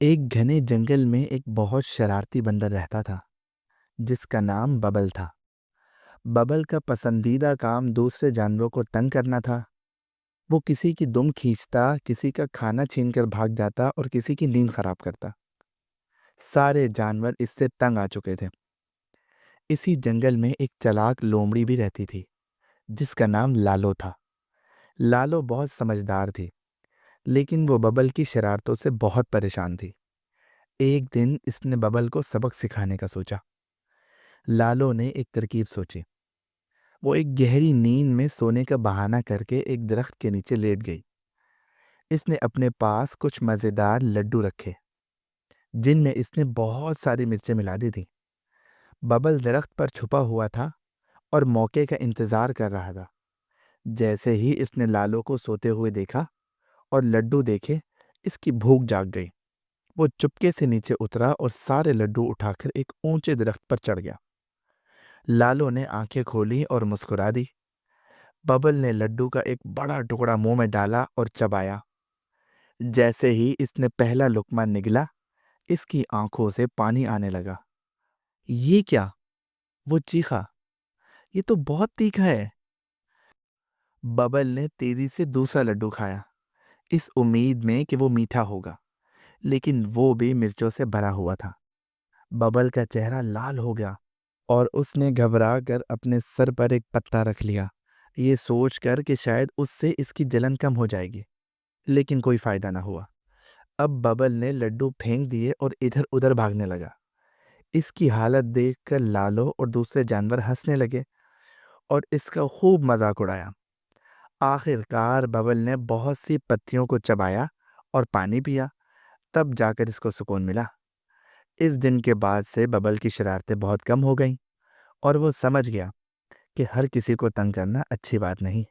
एक घने जंगल में एक बहुत शरारती बंदर रहता था जिसका नाम बबल था। बबल का पसंदीदा काम दूसरे जानवरों को तंग करना था। वो किसी की दुम खींचता, किसी का खाना छीनकर भाग जाता और किसी की नींद खराब करता। सारे जानवर इससे तंग आ चुके थे। इसी जंगल में एक चालाक लोमड़ी भी रहती थी जिसका नाम लालो था। लालो बहुत समझदार थी, लेकिन वो बबल की शरारतों से बहुत परेशान थी। एक दिन इसने बबल को सबक सिखाने का सोचा। लालो ने एक तरकीब सोची। वो एक गहरी नींद में सोने का बहाना करके एक दरख्त के नीचे लेट गई। इसने अपने पास कुछ मज़ेदार लड्डू रखे जिनमें इसने बहुत सारी मिर्चें मिला दी थी। बबल दरख्त पर छुपा हुआ था और मौके का इंतज़ार कर रहा था। जैसे ही इसने लालो को सोते हुए देखा और लड्डू देखे, इसकी भूख जाग गई। वो चुपके से नीचे उतरा और सारे लड्डू उठाकर एक ऊंचे दरख्त पर चढ़ गया। लालो ने आंखें खोली और मुस्कुरा दी। बबल ने लड्डू का एक बड़ा टुकड़ा मुंह में डाला और चबाया। जैसे ही इसने पहला लुक़मा निगला, इसकी आंखों से पानी आने लगा। ये क्या? वो चीखा। ये तो बहुत तीखा है। बबल ने तेजी से दूसरा लड्डू खाया, इस उम्मीद में कि वो मीठा होगा, लेकिन वो भी मिर्चों से भरा हुआ था। बबल का चेहरा लाल हो गया और उसने घबरा कर अपने सर पर एक पत्ता रख लिया, ये सोचकर कि शायद उससे इसकी जलन कम हो जाएगी। लेकिन कोई फायदा ना हुआ। अब बबल ने लड्डू फेंक दिए और इधर-उधर भागने लगा। इसकी हालत देखकर लालो और दूसरे जानवर हंसने लगे और इसका खूब मजाक उड़ाया। आखिरकार बबल ने बहुत सी पत्तियों को चबाया और पानी पिया, तब जाकर इसको सुकून मिला। इस दिन के बाद से बबल की शरारतें बहुत कम हो गईं और वो समझ गया कि हर किसी को तंग करना अच्छी बात नहीं।